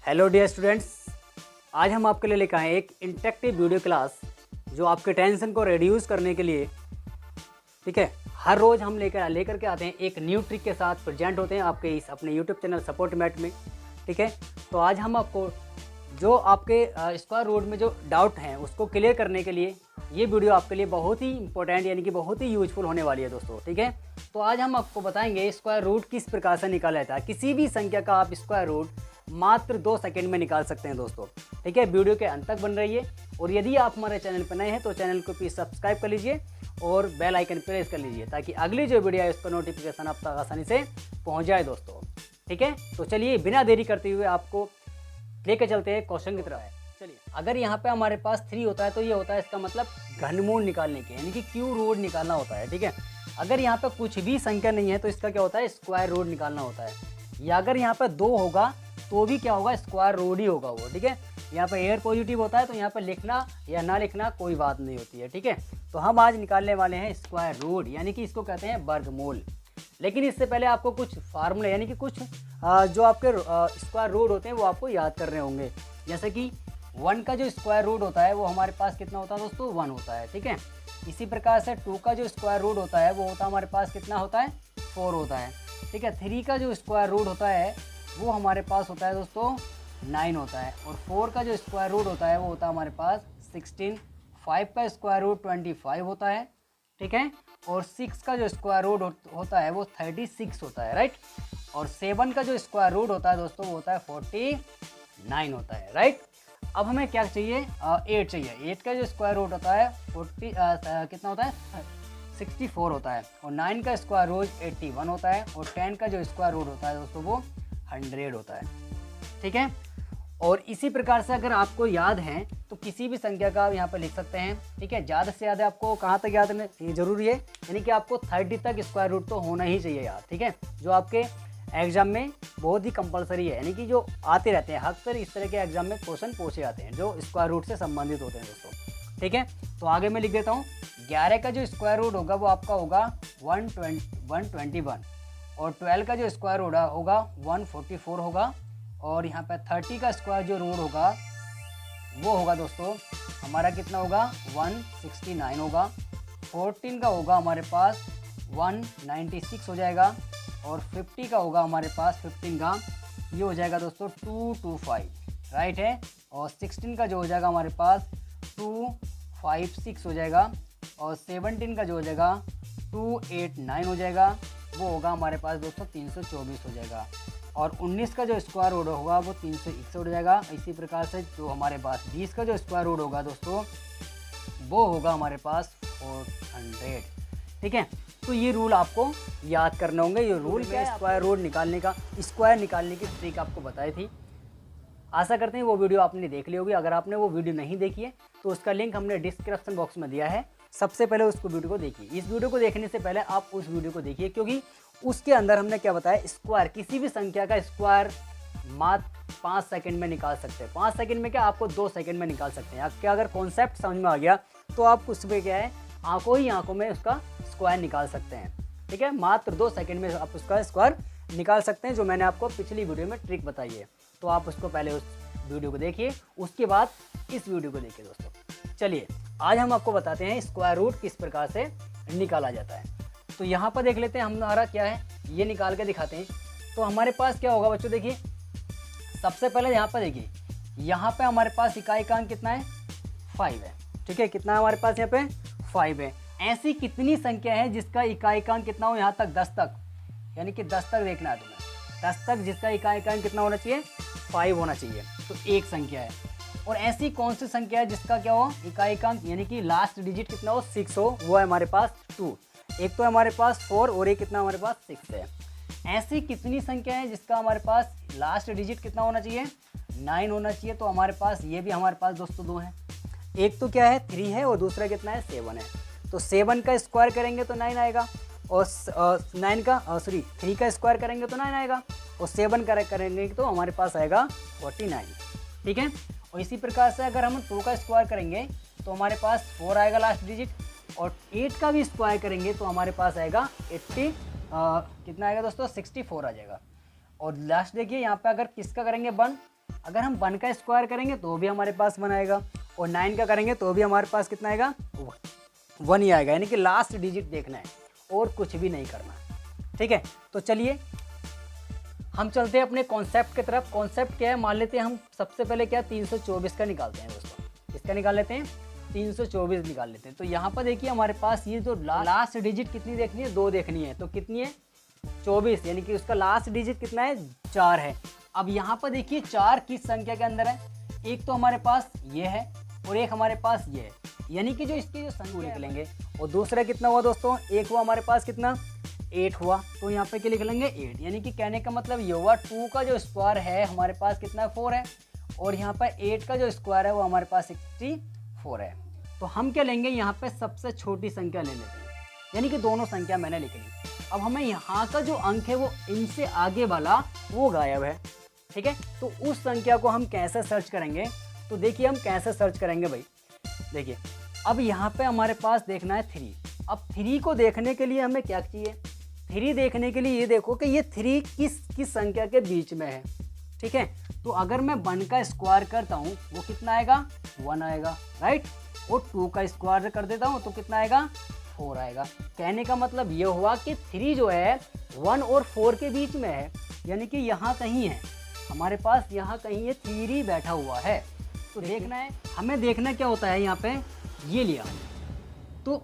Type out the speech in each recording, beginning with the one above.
Hello dear students, आज हम आपके लिए लेकर आए एक इंटरेक्टिव वीडियो क्लास जो आपके टेंशन को रिड्यूस करने के लिए, ठीक है, हर रोज़ हम लेकर के आते हैं एक न्यू ट्रिक के साथ प्रेजेंट होते हैं आपके इस अपने यूट्यूब चैनल सपोर्ट मैट में। ठीक है, तो आज हम आपको जो आपके स्क्वायर रूट में जो डाउट हैं उसको क्लियर करने के लिए ये वीडियो आपके लिए बहुत ही इंपॉर्टेंट यानी कि बहुत ही यूजफुल होने वाली है दोस्तों। ठीक है, तो आज हम आपको बताएंगे स्क्वायर रूट किस प्रकार से निकाला जाता है। किसी भी संख्या का आप स्क्वायर रूट मात्र 2 सेकंड में निकाल सकते हैं दोस्तों। ठीक है, वीडियो के अंत तक बन रही है और यदि आप हमारे चैनल पर नए हैं तो चैनल को प्लीज़ सब्सक्राइब कर लीजिए और बेल आइकन प्रेस कर लीजिए ताकि अगली जो वीडियो है उसका नोटिफिकेशन आप तक आसानी से पहुंच जाए दोस्तों। ठीक है, तो चलिए बिना देरी करते हुए आपको लेकर चलते हैं क्वेश्चन की तरफ। चलिए, अगर यहाँ पे हमारे पास 3 होता है तो ये होता है इसका मतलब घनमूल निकालने के यानी कि क्यू रूट निकालना होता है। ठीक है, अगर यहाँ पे कुछ भी संख्या नहीं है तो इसका क्या होता है, स्क्वायर रूट निकालना होता है। या अगर यहाँ पे 2 होगा तो भी क्या होगा, स्क्वायर रूट ही होगा वो। ठीक है, यहाँ पे एयर पॉजिटिव होता है तो यहाँ पे लिखना या ना लिखना कोई बात नहीं होती है। ठीक है, तो हम आज निकालने वाले हैं स्क्वायर रूट यानी कि इसको कहते हैं वर्गमूल। लेकिन इससे पहले आपको कुछ फार्मूले यानी कि कुछ जो आपके स्क्वायर रूट होते हैं वो आपको याद करने होंगे। जैसे कि 1 का जो स्क्वायर रूट होता है वो हमारे पास कितना होता है दोस्तों, 1 होता है। ठीक है, इसी प्रकार से 2 का जो स्क्वायर रूट होता है वो होता है हमारे पास कितना होता है, 4 होता है। ठीक है, 3 का जो स्क्वायर रूट होता है वो हमारे पास होता है दोस्तों 9 होता है। और 4 का जो स्क्वायर रूट होता है वो होता है हमारे पास 16। 5 का स्क्वायर रूट 25 होता है। ठीक है, और 6 का जो स्क्वायर रूट होता है वो 36 होता है, राइट। और 7 का जो स्क्वायर रूट होता है दोस्तों वो होता है 49 होता है, राइट। अब हमें क्या चाहिए, 8 चाहिए। 8 का जो स्क्वायर रूट होता है कितना होता है, 64 होता है। और 9 का स्क्वायर रूट 81 होता है। और 10 का जो स्क्वायर रूट होता है दोस्तों वो 100 होता है। ठीक है, और इसी प्रकार से अगर आपको याद है तो किसी भी संख्या का आप यहाँ पर लिख सकते हैं। ठीक है, ज़्यादा से ज़्यादा आपको कहाँ तक याद ये जरूरी है, यानी कि आपको 30 तक स्क्वायर रूट तो होना ही चाहिए याद। ठीक है, जो आपके एग्जाम में बहुत ही कंपलसरी है, यानी कि जो आते रहते हैं अक्सर इस तरह के एग्जाम में क्वेश्चन पूछे जाते हैं जो स्क्वायर रूट से संबंधित होते हैं दोस्तों। ठीक है, तो आगे मैं लिख देता हूँ। 11 का जो स्क्वायर रूट होगा वो आपका होगा 121। और 12 का जो स्क्वायर रूट होगा 144 होगा। और यहाँ पे 30 का स्क्वायर जो रूट होगा वो होगा दोस्तों हमारा कितना होगा, 169 होगा। 14 का होगा हमारे पास 196 हो जाएगा। और 50 का होगा हमारे पास 15 का ये हो जाएगा दोस्तों 225, राइट है। और 16 का जो हो जाएगा हमारे पास 256 हो जाएगा। और 17 का जो हो जाएगा 289 हो जाएगा, वो होगा हमारे पास दोस्तों 324 हो जाएगा। और 19 का जो स्क्वायर रूट होगा वो 361 हो जाएगा। इसी प्रकार से जो हमारे पास 20 का जो स्क्वायर रूट होगा दोस्तों वो होगा हमारे पास 400। ठीक है, तो ये रूल आपको याद करने होंगे। ये रूल क्या है, स्क्वायर रूट निकालने का, स्क्वायर निकालने की ट्रिक आपको बताई थी। आशा करते हैं वो वीडियो आपने देख ली होगी। अगर आपने वो वीडियो नहीं देखी है तो उसका लिंक हमने डिस्क्रिप्शन बॉक्स में दिया है, सबसे पहले उसको वीडियो को देखिए। इस वीडियो को देखने से पहले आप उस वीडियो को देखिए क्योंकि उसके अंदर हमने क्या बताया, स्क्वायर किसी भी संख्या का स्क्वायर मात्र 5 सेकंड में निकाल सकते हैं। 5 सेकंड में क्या, आपको 2 सेकंड में निकाल सकते हैं। आपके अगर कॉन्सेप्ट समझ में आ गया तो आप उस पर क्या है, आंखों ही आंखों में उसका स्क्वायर निकाल सकते हैं। ठीक है, मात्र 2 सेकंड में आप उसका स्क्वायर निकाल सकते हैं, जो मैंने आपको पिछली वीडियो में ट्रिक बताई है। तो आप उसको पहले उस वीडियो को देखिए, उसके बाद इस वीडियो को देखिए दोस्तों। चलिए आज हम आपको बताते हैं स्क्वायर रूट किस प्रकार से निकाला जाता है। तो यहाँ पर देख लेते हैं हमारा क्या है, ये निकाल के दिखाते हैं। तो हमारे पास क्या होगा बच्चों, देखिए सबसे पहले यहाँ पर देखिए, यहाँ पे हमारे पास इकाई का अंक कितना है, 5 है। ठीक है, कितना है हमारे पास यहाँ पे, 5 है। ऐसी कितनी संख्या है जिसका इकाई का अंक कितना हो, यहाँ तक 10 तक, यानी कि 10 तक देखना है तुम्हें, 10 तक जिसका इकाई का अंक कितना होना चाहिए, 5 होना चाहिए। तो एक संख्या है। और ऐसी कौन सी संख्या है जिसका क्या हो, इकाई का अंक यानी कि लास्ट डिजिट कितना हो, 6 हो, वो है हमारे पास 2। एक तो हमारे पास 4 और एक कितना हमारे पास 6 है। ऐसी कितनी संख्या है जिसका हमारे पास लास्ट डिजिट कितना होना चाहिए, 9 होना चाहिए। तो हमारे पास ये भी हमारे पास दोस्तों 2 है। एक तो क्या है, 3 है और दूसरा कितना है, 7 है। तो 7 का स्क्वायर करेंगे तो 9 आएगा। और 3 का स्क्वायर करेंगे तो 9 आएगा। और 7 करेंगे तो हमारे पास आएगा 49। ठीक है, और इसी प्रकार से अगर हम 2 का स्क्वायर करेंगे तो हमारे पास 4 आएगा लास्ट डिजिट। और 8 का भी स्क्वायर करेंगे तो हमारे पास आएगा 80 कितना आएगा दोस्तों, 64 आ जाएगा। और लास्ट देखिए यहाँ पे अगर किसका करेंगे 1, अगर हम 1 का स्क्वायर करेंगे तो भी हमारे पास 1 आएगा, और 9 का करेंगे तो भी हमारे पास कितना आएगा, 1 ही आएगा। यानी कि लास्ट डिजिट देखना है और कुछ भी नहीं करना, ठीक है। तो चलिए हम चलते हैं अपने कॉन्सेप्ट की तरफ। कॉन्सेप्ट क्या है, मान लेते हैं हम सबसे पहले क्या 324 का निकालते हैं दोस्तों। किसका निकाल लेते हैं, 324 निकाल लेते हैं। तो यहाँ पर देखिए हमारे पास ये जो लास्ट डिजिट कितनी देखनी है, 2 देखनी है। तो कितनी है, 24, यानी कि उसका लास्ट डिजिट कितना है, 4 है। अब यहाँ पर देखिए 4 किस संख्या के अंदर है, एक तो हमारे पास ये है और एक हमारे पास ये है, यानी कि जो इसकी जो संख्या लिख लेंगे। और दूसरा कितना हुआ दोस्तों, एक हुआ हमारे पास कितना, 8 हुआ। तो यहाँ पे क्या लिख लेंगे, 8, यानी कि कहने का मतलब ये हुआ 2 का जो स्क्वायर है हमारे पास कितना है, 4 है, और यहाँ पर 8 का जो स्क्वायर है वो हमारे पास 64 है। तो हम क्या लेंगे, यहाँ पे सबसे छोटी संख्या ले लेते हैं, यानी कि दोनों संख्या मैंने लिख ली। अब हमें यहाँ का जो अंक है वो इनसे आगे वाला वो गायब है, ठीक है। तो उस संख्या को हम कैसे सर्च करेंगे, तो देखिए हम कैसे सर्च करेंगे भाई। देखिए अब यहाँ पे हमारे पास देखना है 3। अब 3 को देखने के लिए हमें क्या चाहिए, 3 देखने के लिए ये देखो कि ये 3 किस संख्या के बीच में है, ठीक है। तो अगर मैं 1 का स्क्वायर करता हूँ वो कितना आएगा, 1 आएगा, राइट। और 2 का स्क्वायर कर देता हूँ तो कितना आएगा, 4 आएगा। कहने का मतलब ये हुआ कि 3 जो है 1 और 4 के बीच में है, यानी कि यहाँ कहीं है हमारे पास, यहाँ कहीं ये 3 बैठा हुआ है। तो देखना है हमें, देखना क्या होता है, यहाँ पे ये लिया तो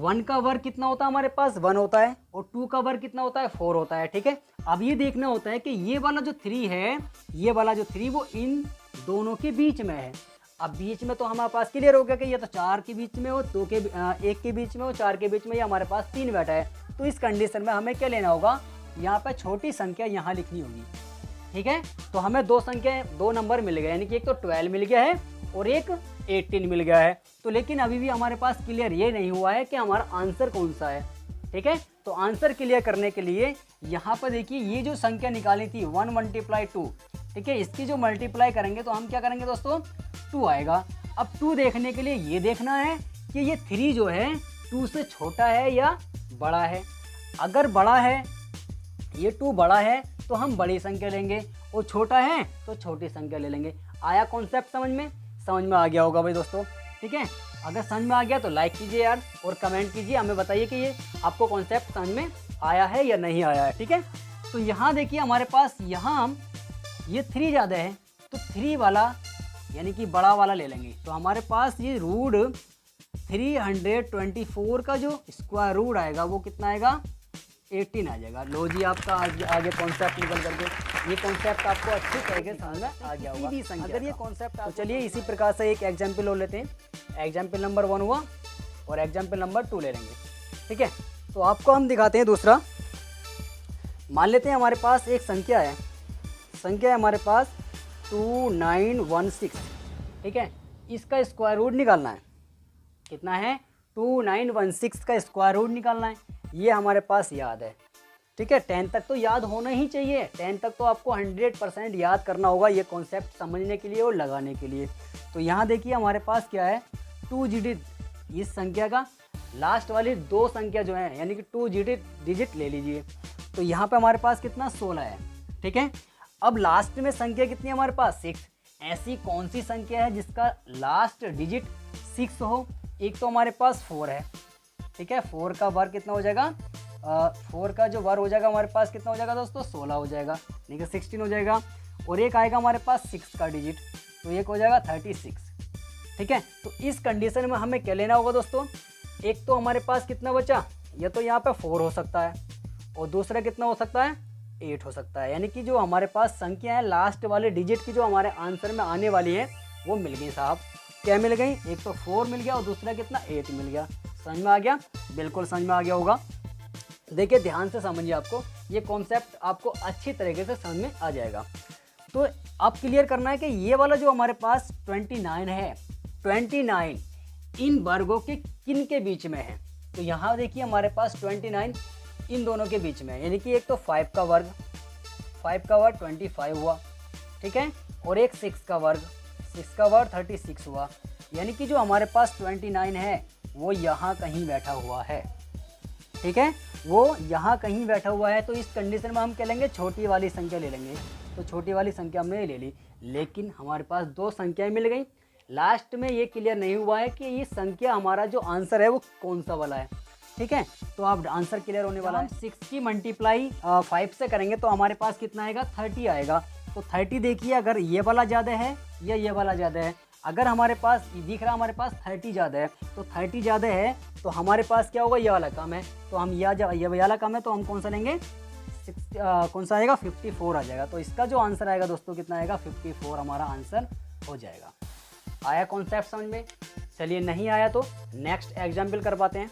1 का वर्ग कितना होता है हमारे पास, 1 होता है, और 2 का वर्ग कितना होता है, 4 होता है, ठीक है। अब ये देखना होता है कि ये वाला जो 3 है, ये वाला जो 3 वो इन दोनों के बीच में है। अब बीच में तो हमारे पास क्लियर हो गया कि ये तो 4 के बीच में हो, 1 के बीच में हो, 4 के बीच में, ये हमारे पास 3 बैठा है। तो इस कंडीशन में हमें क्या लेना होगा, यहाँ पे छोटी संख्या यहाँ लिखनी होगी, ठीक है। तो हमें 2 नंबर मिल गए, यानी कि एक तो 12 मिल गया है और एक 18 मिल गया है। तो लेकिन अभी भी हमारे पास क्लियर ये नहीं हुआ है कि हमारा आंसर कौन सा है, ठीक है। तो आंसर क्लियर करने के लिए यहाँ पर देखिए ये जो संख्या निकाली थी 1 × 2, ठीक है, इसकी जो मल्टीप्लाई करेंगे तो हम क्या करेंगे दोस्तों, 2 आएगा। अब 2 देखने के लिए ये देखना है कि ये 3 जो है 2 से छोटा है या बड़ा है। अगर बड़ा है, ये 2 बड़ा है तो हम बड़ी संख्या लेंगे, और छोटा है तो छोटी संख्या ले लेंगे। आया कॉन्सेप्ट समझ में, समझ में आ गया होगा भाई दोस्तों, ठीक है। अगर समझ में आ गया तो लाइक कीजिए यार, और कमेंट कीजिए, हमें बताइए कि ये आपको कॉन्सेप्ट समझ में आया है या नहीं आया है, ठीक है। तो यहाँ देखिए हमारे पास यहाँ हम ये 3 ज़्यादा है तो 3 वाला यानी कि बड़ा वाला ले लेंगे। तो हमारे पास ये रूट 324 का जो स्क्वायर रूट आएगा वो कितना आएगा, 18 आ जाएगा। लो जी, आपका आगे कॉन्सेप्ट निकल करके ये कॉन्सेप्ट आपको अच्छी तरीके से समझ में आ गया होगा। अगर ये कॉन्सेप्ट, तो चलिए इसी प्रकार से एक एग्जाम्पल ले लेते हैं। एग्जाम्पल नंबर 1 हुआ और एग्जाम्पल नंबर 2 ले लेंगे, ठीक है। तो आपको हम दिखाते हैं दूसरा। मान लेते हैं हमारे पास एक संख्या है, संख्या है हमारे पास 2916, ठीक है। इसका स्क्वायर रूट निकालना है, कितना है, 2916 का स्क्वायर रूट निकालना है। ये हमारे पास याद है, ठीक है। 10 तक तो याद होना ही चाहिए, 10 तक तो आपको 100% याद करना होगा ये कॉन्सेप्ट समझने के लिए और लगाने के लिए। तो यहाँ देखिए हमारे पास क्या है, 2 डिजिट, इस संख्या का लास्ट वाली 2 संख्या जो है यानी कि 2 डिजिट ले लीजिए। तो यहाँ पे हमारे पास कितना, 16 है, ठीक है। अब लास्ट में संख्या कितनी है हमारे पास, 6। ऐसी कौन सी संख्या है जिसका लास्ट डिजिट 6 हो, एक तो हमारे पास 4 है, ठीक है। 4 का वर्ग कितना हो जाएगा, 4 का जो वर्ग हो जाएगा हमारे पास कितना हो जाएगा दोस्तों, 16 हो जाएगा, ठीक है, 16 हो जाएगा। और एक आएगा हमारे पास 6 का डिजिट, तो एक हो जाएगा 36, ठीक है। तो इस कंडीशन में हमें क्या लेना होगा दोस्तों, एक तो हमारे पास कितना बचा, या तो यहाँ पे 4 हो सकता है, और दूसरा कितना हो सकता है, 8 हो सकता है। यानी कि जो हमारे पास संख्या है लास्ट वाले डिजिट की जो हमारे आंसर में आने वाली है वो मिल गई साहब। क्या मिल गई, एक तो 4 मिल गया और दूसरा कितना, 8 मिल गया। समझ में आ गया, बिल्कुल समझ में आ गया होगा। देखिए ध्यान से समझिए, आपको ये कॉन्सेप्ट आपको अच्छी तरीके से समझ में आ जाएगा। तो आप क्लियर करना है कि ये वाला जो हमारे पास 29 है, 29 इन वर्गों के किन के बीच में है। तो यहाँ देखिए हमारे पास 29 इन दोनों के बीच में है, यानी कि एक तो 5 का वर्ग 25 हुआ, ठीक है, और एक 6 का वर्ग 36 हुआ। यानी कि जो हमारे पास 29 है वो यहाँ कहीं बैठा हुआ है, ठीक है, वो यहाँ कहीं बैठा हुआ है। तो इस कंडीशन में हम क्या लेंगे, छोटी वाली संख्या ले लेंगे। तो छोटी वाली संख्या हमने ले ली, लेकिन हमारे पास दो संख्याएं मिल गई। लास्ट में ये क्लियर नहीं हुआ है कि ये संख्या हमारा जो आंसर है वो कौन सा वाला है। ठीक है, तो आप आंसर क्लियर होने वाला है। 6 की मल्टीप्लाई 5 से करेंगे तो हमारे पास कितना आएगा, 30 आएगा। तो 30 देखिए, अगर ये वाला ज़्यादा है या ये वाला ज़्यादा है। अगर हमारे पास दिख रहा हमारे पास 30 ज़्यादा है, तो 30 ज़्यादा है तो हमारे पास क्या होगा, ये वाला कम है। तो हम ये वाला कम है तो हम कौन सा लेंगे, कौन सा आएगा, 54 आ जाएगा। तो इसका जो आंसर आएगा दोस्तों कितना आएगा, 54 हमारा आंसर हो जाएगा। आया कॉन्सेप्ट समझ में? चलिए, नहीं आया तो नेक्स्ट एग्जाम्पल करवाते हैं।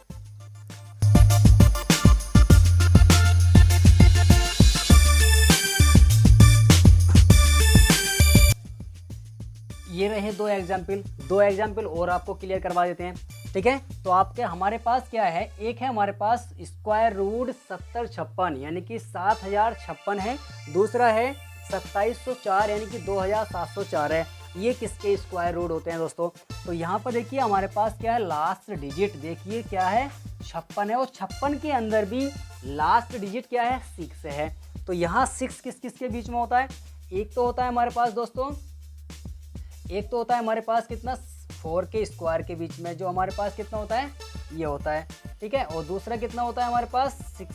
ये रहे दो एग्जाम्पल और आपको क्लियर करवा देते हैं। ठीक है, तो आपके हमारे पास क्या है, एक है हमारे पास स्क्वायर रूट 7056 यानी कि 7056 है। दूसरा है 2704 यानी कि 2704 है। ये किसके स्क्वायर रूट होते हैं दोस्तों? तो यहाँ पर देखिए हमारे पास क्या है, लास्ट डिजिट देखिए क्या है, 56 है। और 56 के अंदर भी लास्ट डिजिट क्या है, 6 है। तो यहाँ 6 किस के बीच में होता है? एक तो होता है हमारे पास दोस्तों, एक तो होता है हमारे पास कितना, 4 के स्क्वायर के बीच में, जो हमारे पास कितना होता है, ये होता है। ठीक है, और दूसरा कितना होता है हमारे पास, 6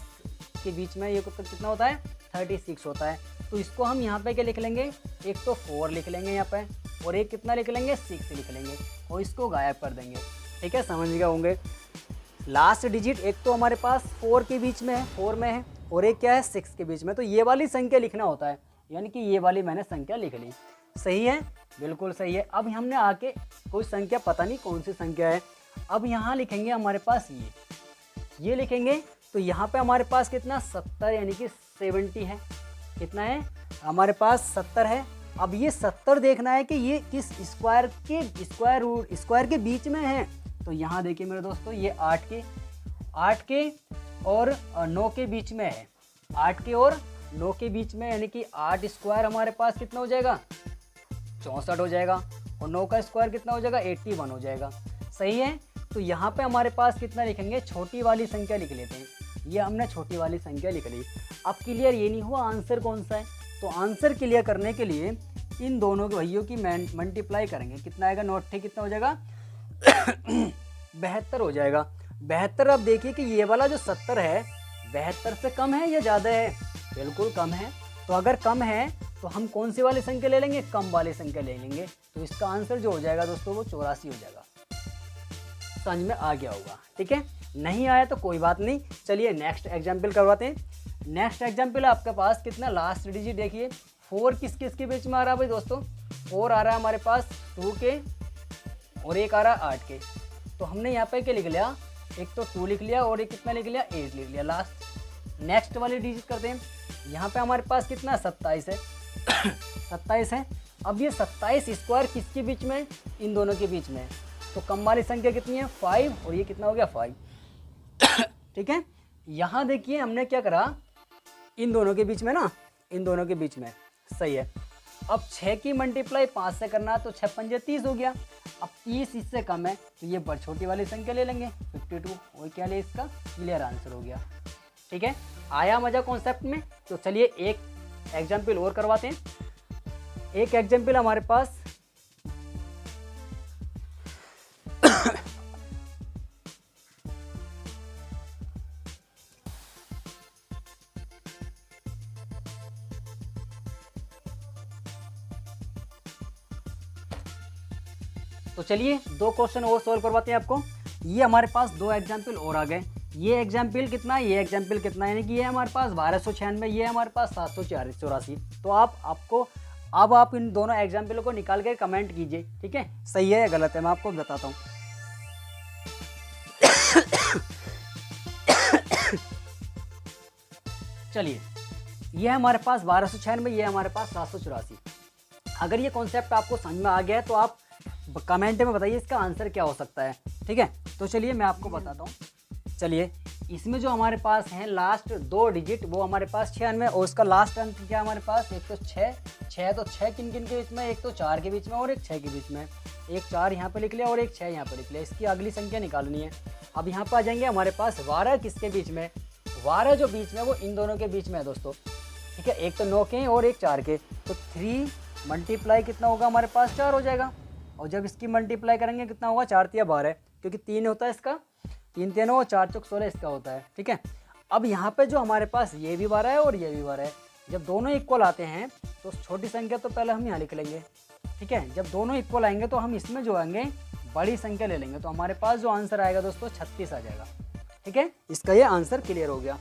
के बीच में, ये कितना होता है, 36 होता है। तो इसको हम यहाँ पे क्या लिख लेंगे, एक तो 4 लिख लेंगे यहाँ पे, और एक कितना लिख लेंगे, 6 लिख लेंगे, और इसको गायब कर देंगे। ठीक है, समझ गए होंगे। लास्ट डिजिट एक तो हमारे पास 4 के बीच में है, 4 में है, और एक क्या है, 6 के बीच में। तो ये वाली संख्या लिखना होता है, यानी कि ये वाली मैंने संख्या लिख ली। सही है, बिल्कुल सही है। अब हमने आके कोई संख्या, पता नहीं कौन सी संख्या है, अब यहाँ लिखेंगे हमारे पास ये लिखेंगे। तो यहाँ पे हमारे पास कितना, 70 यानी कि 70 है। कितना है हमारे पास, 70 है। अब ये 70 देखना है कि ये किस स्क्वायर के बीच में है। तो यहाँ देखिए मेरे दोस्तों, ये 8 के और 9 के बीच में है। 8 के और 9 के बीच में, यानी कि 8 स्क्वायर हमारे पास कितना हो जाएगा, 64 हो जाएगा, और 9 का स्क्वायर कितना हो जाएगा, 81 हो जाएगा। सही है। तो यहाँ पे हमारे पास कितना लिखेंगे, छोटी वाली संख्या लिख लेते हैं। ये हमने छोटी वाली संख्या लिख ली। अब क्लियर ये नहीं हुआ आंसर कौन सा है, तो आंसर क्लियर करने के लिए इन दोनों के भाइयों की मल्टीप्लाई करेंगे। कितना आएगा, 9 कितना हो जाएगा, 72 हो जाएगा। 72। अब देखिए कि ये वाला जो 70 है 72 से कम है या ज़्यादा है, बिल्कुल कम है। तो अगर कम है तो हम कौन सी वाली संख्या ले लेंगे, कम वाली संख्या ले लेंगे। तो इसका आंसर जो हो जाएगा दोस्तों वो 84 हो जाएगा। समझ में आ गया होगा? ठीक है, नहीं आया तो कोई बात नहीं। चलिए नेक्स्ट एग्जाम्पल करवाते हैं। नेक्स्ट एग्जाम्पल आपके पास कितना, लास्ट डिजिट देखिए, 4 किसके बीच में आ रहा है भाई दोस्तों, 4 आ रहा है हमारे पास 2 के, और एक आ रहा है 8 के। तो हमने यहाँ पे क्या लिख लिया, एक तो 2 लिख लिया और एक कितना लिख लिया, 8 लिख लिया। लास्ट नेक्स्ट वाली डिजिट करते हैं। यहाँ पे हमारे पास कितना, 27 है। 27 है। अब ये 27 स्क्वायर किसके बीच में, इन दोनों के बीच में। तो कम वाली संख्या कितनी है, 5, और ये कितना हो गया, 5। ठीक है, यहाँ देखिए हमने क्या करा, इन दोनों के बीच में ना, इन दोनों के बीच में। सही है। अब 6 की मल्टीप्लाई 5 से करना, तो 6 पंजे 30 हो गया। अब 30 इससे कम है तो ये बड़ छोटी वाली संख्या ले लेंगे, 52, और क्या ले, इसका क्लियर आंसर हो गया। ठीक है, आया मजा कॉन्सेप्ट में? तो चलिए एक एग्जाम्पल और करवाते हैं। एक एग्जाम्पल हमारे पास तो चलिए 2 क्वेश्चन और सॉल्व करवाते हैं आपको। ये हमारे पास 2 एग्जाम्पल और आ गए। ये एग्जाम्पल कितना, ये एग्जाम्पल कितना, यानी कि ये हमारे पास 1296, ये हमारे पास 784। तो अब आप इन दोनों एग्जाम्पलों को निकाल के कमेंट कीजिए। ठीक है, सही है या गलत है, मैं आपको बताता हूँ। चलिए, ये हमारे पास 1296, ये हमारे पास 784। अगर ये कॉन्सेप्ट आपको समझ में आ गया है तो आप कमेंट में बताइए इसका आंसर क्या हो सकता है। ठीक है, तो चलिए मैं आपको बताता हूँ। चलिए, इसमें जो हमारे पास हैं लास्ट 2 डिजिट, वो हमारे पास 96, और उसका लास्ट अंक क्या हमारे पास, एक तो 6 तो 6 किन के बीच में, एक तो 4 के बीच में और एक 6 के बीच में। एक 4 यहाँ पे लिख लिया और एक 6 यहाँ पे लिख लिया। इसकी अगली संख्या निकालनी है। अब यहाँ पर आ जाएंगे हमारे पास 12 किसके बीच में, 12 जो बीच में वो इन दोनों के बीच में है दोस्तों। ठीक है, एक तो 9 के और एक 4 के। तो 3 मल्टीप्लाई कितना होगा हमारे पास 4 हो जाएगा। और जब इसकी मल्टीप्लाई करेंगे कितना होगा 4 तिया 12, क्योंकि 3 होता है इसका, 3 3 9 4 चौक 16 इसका होता है। ठीक है, अब यहाँ पे जो हमारे पास ये भी 12 है और ये भी 12 है, जब दोनों इक्वल आते हैं तो छोटी संख्या तो पहले हम यहाँ लिख लेंगे। ठीक है, जब दोनों इक्वल आएंगे तो हम इसमें जो आएंगे बड़ी संख्या ले लेंगे, तो हमारे पास जो आंसर आएगा दोस्तों 36 आ जाएगा। ठीक है, इसका ये आंसर क्लियर हो गया।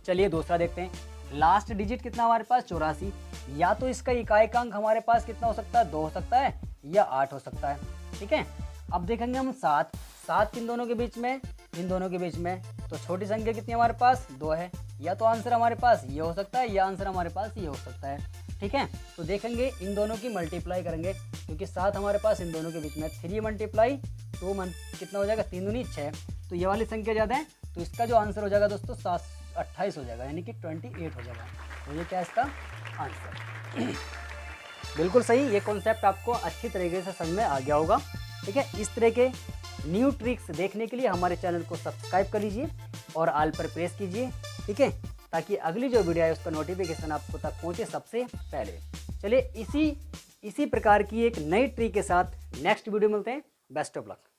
चलिए दूसरा देखते हैं। लास्ट डिजिट कितना हमारे पास 84, या तो इसका इकाई अंक हमारे पास कितना हो सकता है 2 हो सकता है या 8 हो सकता है। ठीक है, अब देखेंगे हम 7 किन दोनों के बीच में, इन दोनों के बीच में, तो छोटी संख्या कितनी हमारे पास 2 है, या तो आंसर हमारे पास ये हो सकता है या आंसर हमारे पास ये हो सकता है। ठीक है, तो देखेंगे इन दोनों की मल्टीप्लाई करेंगे, क्योंकि 7 हमारे पास इन दोनों के बीच में, 3 मल्टीप्लाई 2 कितना हो जाएगा 3 दूनी 6, तो ये वाली संख्या ज़्यादा है, तो इसका जो आंसर हो जाएगा दोस्तों 28 हो जाएगा, यानी कि 28 हो जाएगा। तो ये क्या है इसका आंसर। बिल्कुल सही, ये कॉन्सेप्ट आपको अच्छी तरीके से समझ में आ गया होगा। ठीक है, इस तरह के न्यू ट्रिक्स देखने के लिए हमारे चैनल को सब्सक्राइब कर लीजिए और ऑल पर प्रेस कीजिए। ठीक है, ताकि अगली जो वीडियो है उसका नोटिफिकेशन आपको तक पहुंचे सबसे पहले। चलिए इसी प्रकार की एक नई ट्रिक के साथ नेक्स्ट वीडियो मिलते हैं। Best of luck.